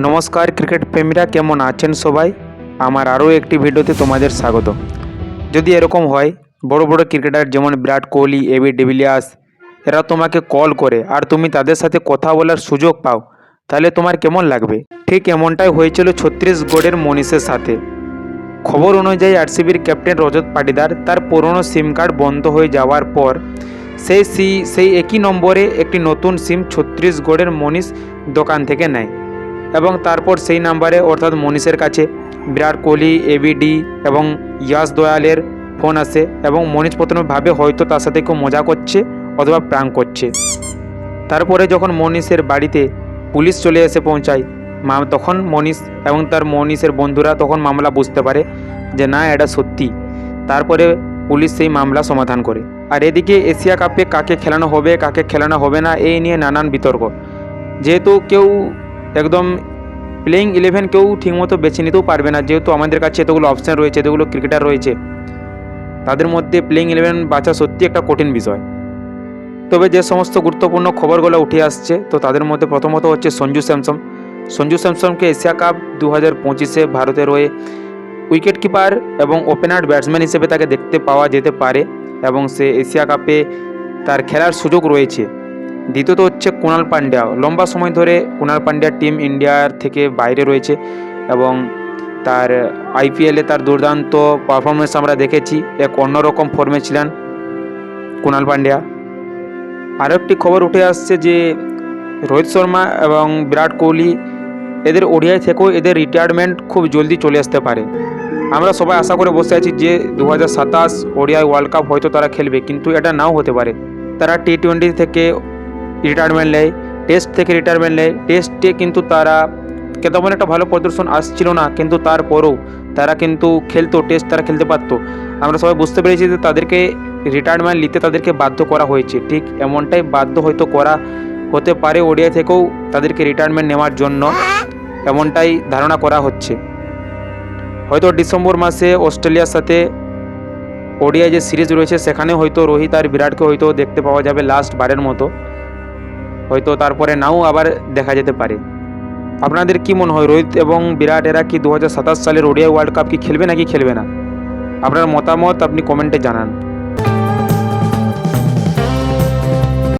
নমস্কার ক্রিকেট প্রেমীরা, কেমন আছেন সবাই? আমার আরও একটি ভিডিওতে তোমাদের স্বাগত। যদি এরকম হয়, বড় বড় ক্রিকেটার যেমন বিরাট কোহলি, এবি ডিভিলিয়ার্স, এরা তোমাকে কল করে আর তুমি তাদের সাথে কথা বলার সুযোগ পাও, তাহলে তোমার কেমন লাগবে? ঠিক এমনটাই হয়েছিল ছত্তিশগড়ের মনীষের সাথে। খবর অনুযায়ী আরসিবির ক্যাপ্টেন রজত পাটিদার তার পুরনো সিম কার্ড বন্ধ হয়ে যাওয়ার পর সেই একই নম্বরে একটি নতুন সিম ছত্তিশগড়ের মনীষ দোকান থেকে নেয় এবং তারপর সেই নাম্বারে অর্থাৎ মনীষের কাছে বিরাট কোহলি, এবিডি এবং ইয়াশ দয়ালের ফোন আসে এবং মনীষ প্রথমে ভাবে হয়তো তার সাথে কেউ মজা করছে অথবা প্রাঙ্ক করছে। তারপরে যখন মনীষের বাড়িতে পুলিশ চলে এসে পৌঁছায়, তখন মনীষ এবং তার মনীষের বন্ধুরা তখন মামলা বুঝতে পারে যে না, এটা সত্যি। তারপরে পুলিশ সেই মামলা সমাধান করে। আর এদিকে এশিয়া কাপে কাকে খেলানো হবে, কাকে খেলানো হবে না, এই নিয়ে নানান বিতর্ক। যেহেতু কেউ একদম প্লেয়িং 11 কেউ ঠিকমতো বেছে নিতেও পারবে না, যেহেতু আমাদের কাছে এতগুলো অপশান রয়েছে, এতগুলো ক্রিকেটার রয়েছে, তাদের মধ্যে প্লেয়িং 11 বাছা সত্যি একটা কঠিন বিষয়। তবে যে সমস্ত গুরুত্বপূর্ণ খবরগুলো উঠে আসছে, তো তাদের মধ্যে প্রথমত হচ্ছে সঞ্জু স্যামসনকে এশিয়া কাপ 2025-এ ভারতের হয়ে উইকেট কিপার এবং ওপেনার ব্যাটসম্যান হিসেবে তাকে দেখতে পাওয়া যেতে পারে এবং সে এশিয়া কাপে তার খেলার সুযোগ রয়েছে। দ্বিতীয়ত হচ্ছে কুণাল পান্ডিয়া। লম্বা সময় ধরে কুণাল পান্ডিয়া টিম ইন্ডিয়ার থেকে বাইরে রয়েছে এবং তার আইপিএলে তার দুর্দান্ত পারফরমেন্স আমরা দেখেছি। এক অন্যরকম ফর্মে ছিলেন কুণাল পান্ডিয়া। আরও একটি খবর উঠে আসছে যে রোহিত শর্মা এবং বিরাট কোহলি এদের ওডিআই থেকেও এদের রিটায়ারমেন্ট খুব জলদি চলে আসতে পারে। আমরা সবাই আশা করে বসে আছি যে 2027 ওডিআই ওয়ার্ল্ড কাপ হয়তো তারা খেলবে, কিন্তু এটা নাও হতে পারে। তারা টি20 থেকে রিটায়ারমেন্ট নেয়, টেস্ট থেকে রিটায়ারমেন্ট নেয়। টেস্টে কিন্তু তারা তেমন একটা ভালো প্রদর্শন আসছিল না, কিন্তু তারপরেও তারা কিন্তু খেলতো, টেস্ট তারা খেলতে পারতো। আমরা সবাই বুঝতে পেরেছি যে তাদেরকে রিটায়ারমেন্ট নিতে তাদেরকে বাধ্য করা হয়েছে। ঠিক এমনটাই বাধ্য হয়তো করা হতে পারে ওডিআই থেকেও তাদেরকে রিটায়ারমেন্ট নেওয়ার জন্য, এমনটাই ধারণা করা হচ্ছে। হয়তো ডিসেম্বর মাসে অস্ট্রেলিয়ার সাথে ওডিআই যে সিরিজ রয়েছে সেখানে হয়তো রোহিত আর বিরাটকে হয়তো দেখতে পাওয়া যাবে লাস্ট বারের মতো, হয়তো তারপরে নাও আবার দেখা যেতে পারে। আপনাদের কি মনে হয়, রোহিত এবং বিরাট এরা কি 2027 সালের ওডিআই ওয়ার্ল্ড কাপ কি খেলবে নাকি খেলবে না? আপনার মতামত আপনি কমেন্টে জানান।